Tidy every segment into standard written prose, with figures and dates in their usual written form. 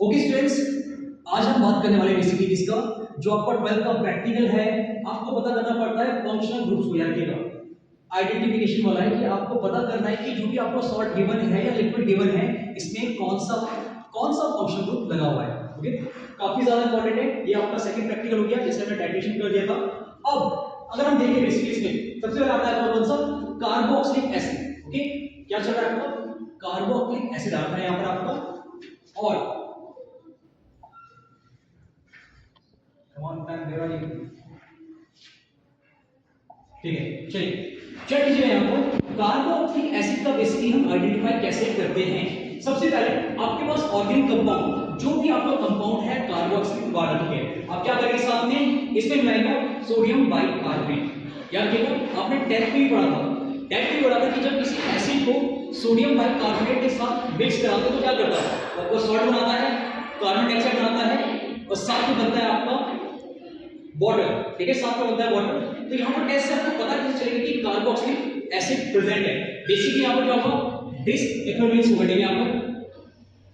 Okay students, आज हम बात करने वाले बेसिकली किसका, जो आपका 12th का प्रैक्टिकल है। आपको पता करना पड़ता है फंक्शनल ग्रुप्स को, याद रखिएगा आइडेंटिफिकेशन वाला है कि आपको पता करना है कि जो भी आपको सॉल्ट गिवन है या लिक्विड गिवन है इसमें कौन सा फंक्शनल ग्रुप लगा हुआ है। ओके, काफी ज्यादा इंपॉर्टेंट है। ये आपका सेकंड प्रैक्टिकल हो गया जिसमें हमने टाइट्रेशन कर दिया था। अब अगर हम देखें बेसिकली इसमें सबसे पहले आता है कौन सा, कार्बोक्सिलिक एसिड। ओके, क्या चल रहा है आपका, कार्बोक्सिलिक एसिड आता है यहां पर आपका। और ठीक है, चलिए चेक कीजिए यहाँ पर कार्बोक्सिलिक एसिड का बेसिकली हम आइडेंटिफाई कैसे करते हैं। सबसे पहले आपके पास ऑर्गेनिक कंपाउंड, जो भी आपका कंपाउंड है कार्बोक्सिलिक वाला, ठीक है, आप क्या करेंगे साथ में इसमें मिलाएगा सोडियम बाइकार्बोनेट। याद रखिएगा आपने टेस्ट में भी पढ़ा था, कि जब किसी एसिड को सोडियम बाइकार्बोनेट के साथ मिक्स कराते हैं तो क्या करता है, आपको सॉल्ट बनाता है, कार्बन डाइऑक्साइड बनाता है और साथ में बनता है आपका वाटर। ठीक है, साथ में बनता है वाटर। तो यहाँ पर टेस्ट से आपको पता कैसे चलेगा कि कार्बोक्सिलिक एसिड प्रेजेंट है। बेसिकली यहाँ पर क्या होगा, डिसएक्रोलिस होगा यहाँ पर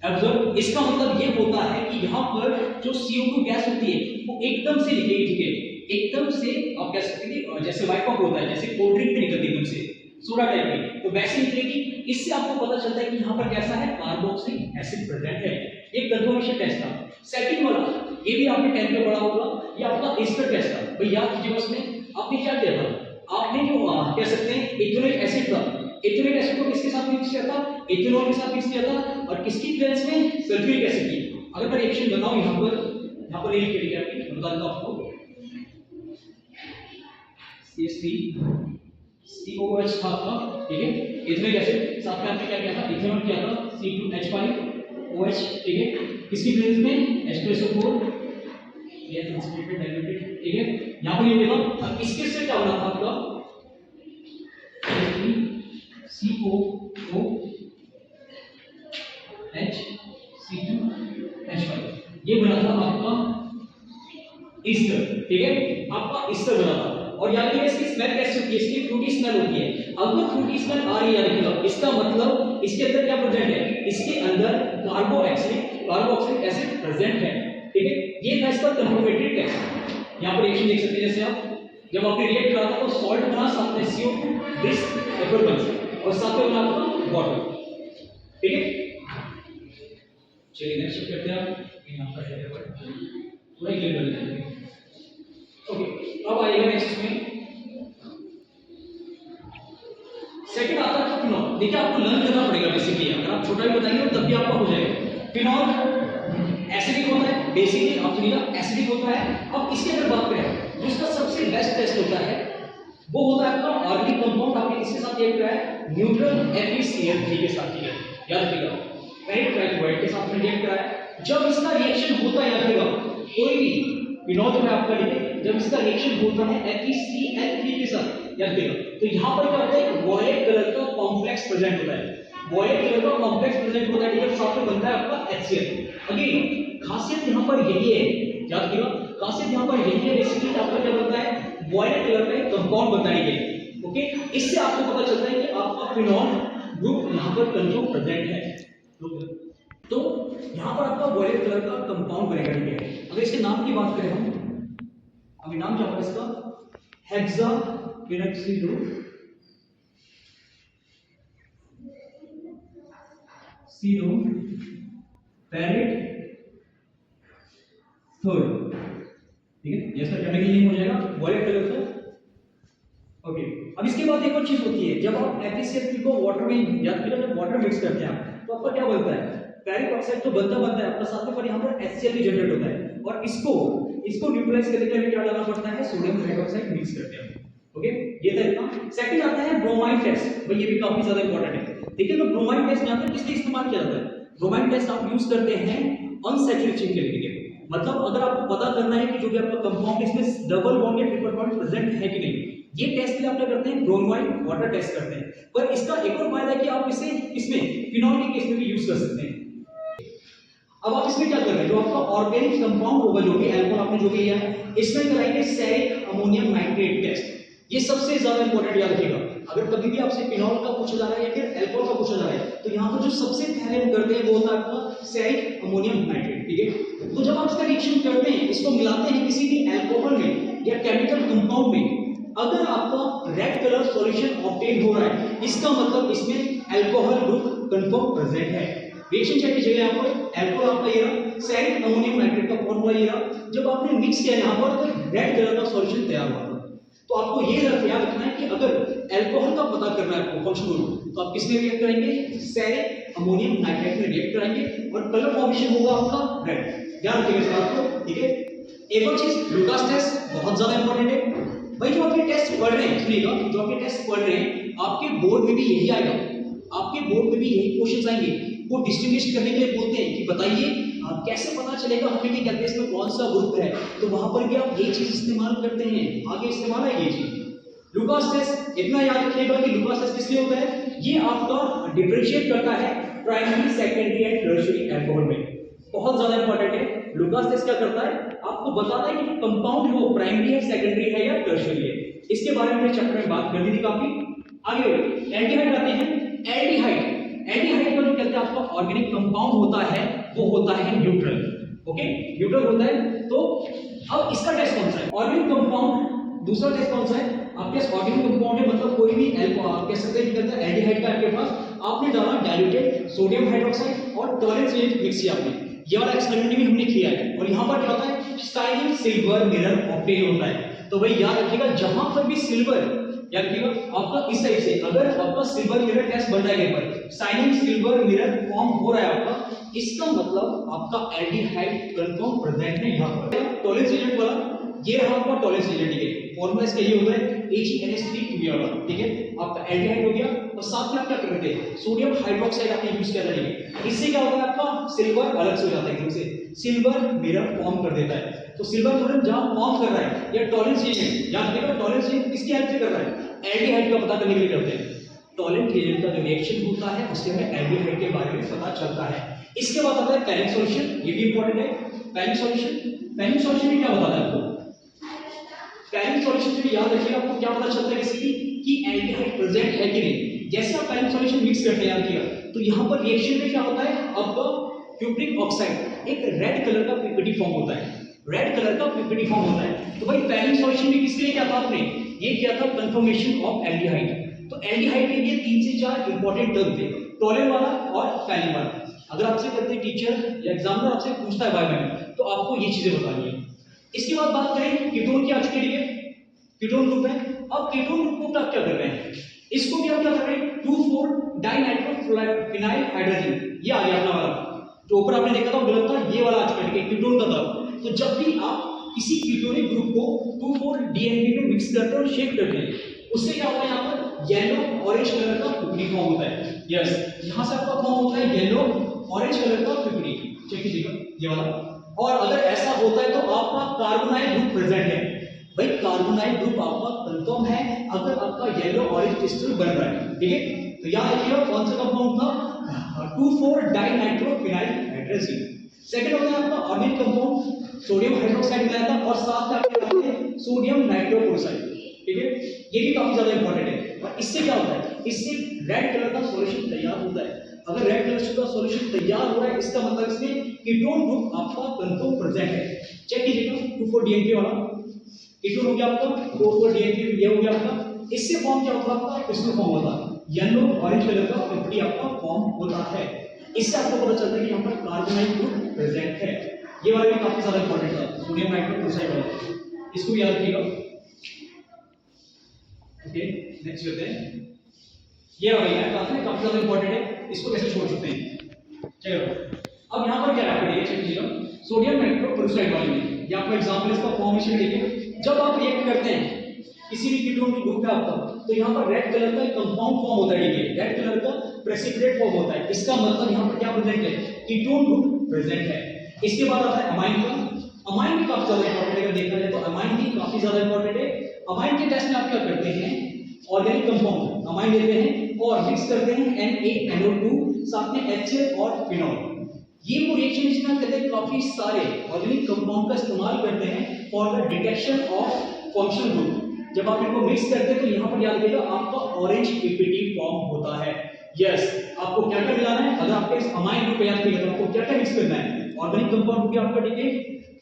एब्जॉर्ब। इसका मतलब ये होता है कि यहाँ पर जो CO2 गैस होती है वो एकदम से निकलेगी। ठीक है, एकदम से आप कह सकते हैं जैसे वाइप अप होता है, जैसे कोल्ड ड्रिंक में निकलती है एकदम से सोडा टाइप की, तो वैसे निकलेगी। इससे आपको पता चलता है कि यहाँ पर कैसा है, कार्बोक्सिलिक एसिड प्रेजेंट है। ये कंफर्मेशन टेस्ट था। सेकंड वाला ये भी आपने 10th में पढ़ा होगा, ये आपका एस्टर टेस्ट था। भाई याद कीजिएगा उसमें आपने क्या किया था, आपने जो कह सकते हैं इथेनोइक एसिड था, इथेनोइक एसिड को किसके साथ मिक्स किया था, इथेनॉल के साथ मिक्स किया था और किसकी प्रेजेंस में, सल्फ्यूरिक एसिड की। अगर मैं रिएक्शन बताऊं यहाँ पर ये लिख के आपको बता दूं आपको, CH3COH था आपका, ठीक है, इथेनोइक एसिड, साथ में आपने क्या किया था, इथेनॉल किया था C2H5OH, ठीक है, किसकी प्रेजेंस में, H2SO4 ये कंसंट्रेटेड डाइल्यूटेड। ठीक है, यहां पर ये देखो अब इसके से क्या बना था आपका, COOH C2H5, ये बना था आपका ईस्टर। ठीक है, आपका ईस्टर बना था। और याद रखिए इसकी स्मेल कैसी होती है, इसकी फ्रूटी स्मेल होती है। अगर फ्रूटी स्मेल आ रही है इसका मतलब इसके अंदर क्या प्रेजेंट है, इसके अंदर कार्बोक्सिलिक एसिड प्रेजेंट है। ठीक है, ये था इसका कंफर्मेटरी टेस्ट। यहां पर रिएक्शन देख सकते हैं, जैसे आप जब आपने रिएक्ट करा था तो सॉल्ट बना, साथ में CO2 डिसएक्रोलिस और साथ में बना आपका वाटर। ठीक है, चलिए नेक्स्ट करते हैं। आप यहां पर है पूरा क्लियर कर लेते हैं। ओके, अब आएगा नेक्स्ट में सेकंड आता है फिनॉल। देखिए आपको लर्न करना पड़ेगा बेसिकली, अगर आप छोटा भी बताइए तब भी आपका हो जाएगा। फिनॉल एसिडिक होता है, बेसिकली आप सुनिएगा एसिडिक होता है। अब इसके अगर बात करें जो इसका सबसे बेस्ट टेस्ट होता है वो होता है आपका ऑर्गेनिक कंपाउंड। आपने इसके साथ रिएक्ट किया है न्यूट्रल FeCl3 के साथ, ठीक है, याद रखिएगा फेरिक ट्राइक्लोराइड के साथ में रिएक्ट करा है। जब इसका रिएक्शन होता है, याद रखिएगा कोई भी फिनॉल जो है आपका, जब इसका रिएक्शन होता है FeCl3 के साथ, याद रखिएगा, तो यहां पर क्या होता है, वॉयलेट कलर का कॉम्प्लेक्स प्रेजेंट होता है, वॉयलेट कलर का कॉम्प्लेक्स प्रेजेंट होता है। ठीक है, साथ में बनता है आपका HCl। अगेन खासियत यहां पर यही है, याद रखिएगा खासियत यहां पर यही है, बेसिकली आपका क्या बनता है, वॉयलेट कलर का एक कंपाउंड बनाई गई। ओके, इससे आपको पता चलता है कि आपका फिनॉल ग्रुप यहां पर कंजूम प्रेजेंट है। तो यहां पर आपका वॉयलेट कलर का कंपाउंड बनेगा। ठीक है, अगर इसके नाम की बात करें हम, अभी नाम क्या होगा इसका, हेक्सापिरॉक्सिलो पैरेट थर्ड। ठीक है, ये इसका केमिकल नेम हो जाएगा वॉयलेट कलर का। ओके, अब इसके बाद एक और चीज होती है, जब आप FeCl3 को वाटर में, याद करिए जब वाटर मिक्स करते हैं आप तो आपका क्या बनता है, फेरिक ऑक्साइड तो बनता है आपका, साथ में पर यहां पर HCl भी जनरेट होता है और इसको न्यूट्रलाइज करने के लिए क्या डालना पड़ता है, सोडियम हाइड्रोक्साइड मिक्स करते हैं। ओके, ये था इतना। सेकंड आता है ब्रोमाइड टेस्ट। भाई ये भी काफी ज्यादा इंपॉर्टेंट है। देखिए तो ब्रोमाइड टेस्ट यहां पर किस लिए इस्तेमाल किया जाता है, ब्रोमाइड टेस्ट आप यूज करते हैं अनसैचुरेशन के लिए। मतलब अगर आपको पता करना है कि जो भी आपका कंपाउंड इसमें डबल बॉन्ड या ट्रिपल बॉन्ड प्रेजेंट है कि नहीं, ये टेस्ट के लिए आप क्या करते हैं, ब्रोमाइड वाटर टेस्ट करते हैं। पर इसका एक और फायदा है कि आप इसे इसमें फिनॉल के केस में भी यूज कर सकते हैं। अब आप इसमें क्या कर रहे हैं, जो आपका ऑर्गेनिक कंपाउंड होगा, जो भी अल्कोहल आपने जो भी लिया है, इसमें कराएंगे सेरिक अमोनियम नाइट्रेट टेस्ट। ये सबसे ज्यादा इंपॉर्टेंट, याद रखिएगा। अगर कभी भी आपसे फिनॉल का पूछा जा रहा है या फिर अल्कोहल का पूछा जा रहा है तो यहाँ पर जो सबसे पहले हम करते हैं वो होता है आपका सेरिक अमोनियम नाइट्रेट। ठीक है। तो जब आप इसका रिएक्शन करते हैं, इसको मिलाते हैं किसी भी अल्कोहल में या केमिकल कंपाउंड में, अगर आपका रेड कलर सॉल्यूशन ऑब्टेन हो रहा है, इसका मतलब इसमें अल्कोहल ग्रुप कंफर्म प्रेजेंट है। रिएक्शन चेक कीजिएगा यहाँ पर, अल्कोहल आपका ये रहा, सेरिक अमोनियम नाइट्रेट का फॉर्मूला ये रहा। जब आपने मिक्स किया यहाँ पर तो रेड कलर का सॉल्यूशन तैयार हुआ। तो आपको ये याद रखना है कि अगर अल्कोहल का पता करना है आपको फंक्शन ग्रुप, तो आप किस में रिएक्ट करेंगे, सेरिक अमोनियम नाइट्रेट में रिएक्ट करेंगे और कलर फॉर्मेशन होगा आपका रेड। ध्यान रखिएगा इस बात को, ठीक है। एक और चीज, लुकास टेस्ट बहुत ज्यादा इंपॉर्टेंट है भाई। जो आपके टेस्ट पढ़ रहे हैं, सुनिएगा, जो आपके टेस्ट पढ़ रहे हैं, आपके बोर्ड में भी यही आएगा, आपके बोर्ड में भी यही क्वेश्चन आएंगे। वो डिस्टिंग्विश करने के लिए बोलते हैं कि बताइए कैसे पता चलेगा हमें कि कहते हैं इसमें कौन सा ग्रुप है, तो वहां पर भी आप ये चीज इस्तेमाल करते हैं, आगे इस्तेमाल है ये चीज। लुकास टेस्ट इतना याद रखिएगा कि लुकास टेस्ट किस लिए होता है, ये आपका डिफरेंशिएट करता है primary, secondary and tertiary alcohol में। बहुत ज्यादा इंपॉर्टेंट है। लुकास टेस्ट क्या करता है, आपको बताता है कि कंपाउंड है वो प्राइमरी है, सेकेंडरी है या टर्शियरी है। इसके बारे में चैप्टर में बात कर दी थी काफी। आगे एल्डिहाइड आते हैं। एल्डिहाइड का जो कहते हैं आपका ऑर्गेनिक कंपाउंड होता है, वो होता है न्यूट्रल। ओके, न्यूट्रल होता है। तो अब इसका टेस्ट कौन सा है, ऑर्गेनिक कंपाउंड। दूसरा टेस्ट कौन सा है, आपके पास ऑर्गेनिक कंपाउंड है, मतलब कोई भी आप कह सकते हैं कहते हैं एल्डिहाइड का आपके पास, आपने डाला डाइल्यूटेड सोडियम हाइड्रोक्साइड और टॉलरेंस एजेंट मिक्स किया आपने, ये वाला एक्सपेरिमेंट भी हमने किया है। और यहाँ पर क्या होता है, शाइनिंग सिल्वर मिरर ऑब्टेन होता है। तो भाई याद रखिएगा, जहां पर भी सिल्वर, याद रखिएगा आपका इस साइड से अगर आपका सिल्वर मिरर टेस्ट बन रहा है, पर शाइनिंग सिल्वर मिरर फॉर्म हो रहा है आपका, इसका मतलब आपका एल्डिहाइड कंफर्म प्रेजेंट है। यहाँ पर टॉलरेंस एजेंट वाला ये रहा आपका टॉलरेंस एजेंट, ठीक है। फॉर्मूला इसका ये होता है AgNH3 वाला, ठीक है। आपका एल्डिहाइड हो गया और साथ में आप क्या करते हैं, सोडियम हाइड्रोक्साइड आपने यूज किया था, ठीक है। इससे क्या होता है, आपका सिल्वर अलग से हो जाता है, एकदम से सिल्वर मिरर फॉर्म कर देता है। तो सिल्वर मिरर जहां फॉर्म कर रहा है या टॉलरेंस एजेंट, याद रखिएगा टॉलरेंस एजेंट किसकी हेल्प से कर रहा है, एल्डिहाइड का पता करने के लिए करते हैं। टॉलरेंस एजेंट का जो रिएक्शन होता है उससे हमें एल्डिहाइड के बारे में पता चलता है। इसके बाद आता है पैनिक सॉल्यूशन, ये भी इंपॉर्टेंट है। पैनिक सॉल्यूशन में क्या बताता है आपको, पैनिक सॉल्यूशन से याद रखिएगा आपको क्या पता चलता है किसी की एल्डिहाइड प्रेजेंट है कि नहीं। जैसे आप पैनिक सॉल्यूशन मिक्स करते हैं, याद किया, तो यहाँ पर रिएक्शन में क्या होता है, आपका क्यूप्रिक ऑक्साइड एक रेड कलर का पीपीटी फॉर्म होता है, रेड कलर का पीपीटी फॉर्म होता है। तो भाई पैनिक सॉल्यूशन में किसके लिए क्या था आपने, ये किया था कंफर्मेशन ऑफ एल्डिहाइड। तो एल्डिहाइड के लिए 3 से 4 इंपॉर्टेंट टर्म थे, टॉलेन वाला और पैनिक वाला। अगर आपसे कहते हैं टीचर या एग्जामिनर आपसे पूछता है बारे में, तो आपको ये चीजें बतानी है। इसके बाद बात करें कीटोन की, आज के लिए कीटोन ग्रुप है। अब कीटोन ग्रुप को क्या कर रहे हैं, इसको भी हम क्या कर रहे हैं, 2,4 डाइनाइट्रोफिनाइल हाइड्रोजन, ये आ गया अपना वाला जो ऊपर आपने देखा था गलत था, ये वाला आज का कीटोन का था। तो जब भी आप किसी कीटोनिक ग्रुप को 2,4 DNP में मिक्स करते हैं और शेक करते हैं, उससे क्या होता है, यहाँ पर येलो ऑरेंज कलर का पिपड़ी फॉर्म होता है। यस, यहाँ से आपका फॉर्म होता है येलो ऑरेंज कलर का पिपड़ी, चेक कीजिएगा ये वाला। और अगर ऐसा होता है तो आपका कार्बोनाइल ग्रुप प्रेजेंट है। भाई कार्बोनाइल ग्रुप आपका कंफर्म है अगर आपका येलो ऑरेंज क्रिस्टल बन रहा है, ठीक है। तो याद रखिएगा कौन सा कंपाउंड था, 2,4 डाइनाइट्रोफिनाइल हाइड्रोजन। सेकंड होता है आपका ऑर्गेनिक कंपाउंड, सोडियम हाइड्रोक्साइड मिलाया था और साथ में आपके बनाते हैं सोडियम नाइट्रोक्लोराइड, ठीक है। ये भी काफी ज्यादा इंपॉर्टेंट है। और इससे क्या होता है, इससे रेड कलर का सॉल्यूशन तैयार होता है। अगर रेड कलर का सॉल्यूशन तैयार हो रहा है, इसका मतलब इसमें कीटोन ग्रुप आपका कंफर्म प्रेजेंट है। चेक कीजिएगा 2,4 DNP वाला कीटोन हो गया आपका, 2,4 DNP ये हो गया आपका। इससे फॉर्म क्या होता है, आपका क्रिस्टल फॉर्म होता है, येलो ऑरेंज कलर का पिपड़ी आपका फॉर्म होता है। इससे आपको पता चलता है कि यहाँ पर कार्बोनाइल ग्रुप प्रेजेंट है। ये वाला भी काफी ज्यादा इंपॉर्टेंट था, सोडियम नाइट्रोक्लोराइड वाला, इसको भी याद रखिएगा। ओके, नेक्स्ट करते हैं। ये वाला काफी ज्यादा इंपॉर्टेंट है, इसको कैसे छोड़ सकते हैं। चलो अब यहाँ पर क्या है, चेक कीजिएगा सोडियम नाइट्रोक्लोराइड वाले में, ये आपका एग्जांपल इसका फॉर्मेशन देखिए। जब आप रिएक्ट करते हैं किसी भी कीटोन की ग्रुप पे आपका, तो यहाँ पर रेड कलर का कंपाउंड फॉर्म होता है, ठीक है, रेड कलर का प्रेसिपिटेट फॉर्म होता है। इसका मतलब यहाँ पर क्या प्रेजेंट है, कीटोन ग्रुप प्रेजेंट है। इसके बाद आता है अमाइन का। अमाइन भी काफी ज्यादा इंपॉर्टेंट है, अगर देखा जाए तो अमाइन भी काफी ज्यादा इंपॉर्टेंट है। अमाइन के टेस्ट में आप क्या करते हैं, ऑर्गेनिक कंपाउंड अमाइन लेते हैं और मिक्स करते हैं NaNO2 साथ में HCl और फिनॉल। ये वो रिएक्शन जिसमें हम कहते हैं काफी सारे ऑर्गेनिक कंपाउंड का इस्तेमाल करते हैं for the detection of functional group. जब आप इनको मिक्स करते हैं तो यहाँ पर याद रखिएगा आपका ऑरेंज पीपीटी फॉर्म होता है। यस, आपको क्या क्या मिलाना है, अगर आपके अमाइन ग्रुप याद करिएगा तो आपको क्या क्या मिक्स करना है, ऑर्गेनिक कंपाउंड हो गया आपका, ठीक है,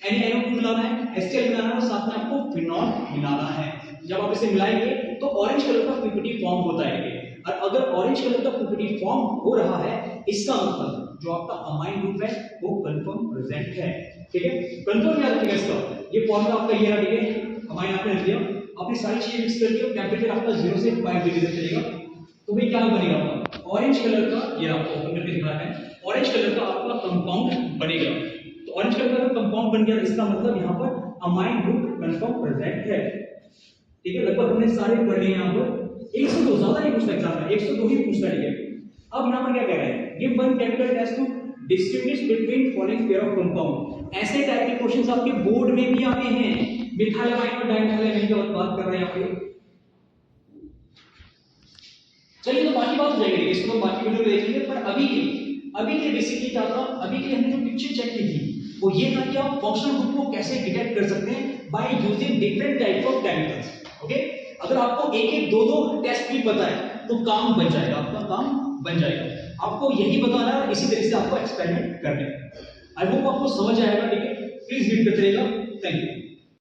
NaNO2 मिलाना है, HCl मिलाना है और साथ में आपको फिनॉल मिलाना है। जब आप इसे मिलाएंगे तो ऑरेंज कलर का पीपीटी फॉर्म होता है। और अगर ऑरेंज कलर का पीपीटी फॉर्म हो रहा है, इसका मतलब जो आपका अमाइन ग्रुप है वो कंफर्म प्रेजेंट है, ठीक है। कंफर्म क्या रखेगा इसका, ये फॉर्मूला आपका ये रहा, ठीक है, अमाइन आपने लिख दिया, अपनी सारी चीजें मिक्स कर दिया, टेंपरेचर आपका 0 से 5 डिग्री तक चलेगा, तो भाई क्या बनेगा आपका ऑरेंज कलर का, ये आपको ओपन करके दिखा रहा है, ऑरेंज कलर का आपका कंपाउंड बनेगा। तो ऑरेंज कलर का कंपाउंड बन गया, इसका मतलब यहाँ पर अमाइन ग्रुप कंफर्म प्रेजेंट है, ठीक है। लगभग हमने सारे पढ़ लिए यहाँ पर, 102 ज्यादा नहीं पूछता एग्जाम में, 102 ही पूछता है, ठीक है। अब यहाँ पर क्या कह रहा है, give one chemical test to distinguish between following pair of compound. ऐसे टाइप के क्वेश्चंस आपके बोर्ड में भी आते हैं, मिथाइलमाइन और डाइमिथाइलमाइन की बात कर रहे हैं आप। चलिए तो बाकी बात हो जाएगी, इसको तो बाकी वीडियो में देखेंगे, पर अभी के बेसिकली क्या था, अभी के हमने जो पिक्चर चेक की थी वो ये था कि आप फंक्शनल ग्रुप को कैसे डिटेक्ट कर सकते हैं by using different type of chemicals, okay. अगर आपको एक एक दो दो टेस्ट भी पता है तो काम बन जाएगा, आपका काम बन जाएगा। आपको यही बताना है और इसी तरह से आपको एक्सपेरिमेंट करना है। आई होप आपको समझ आएगा, ठीक है। प्लीज रीड करते रहिएगा, थैंक यू।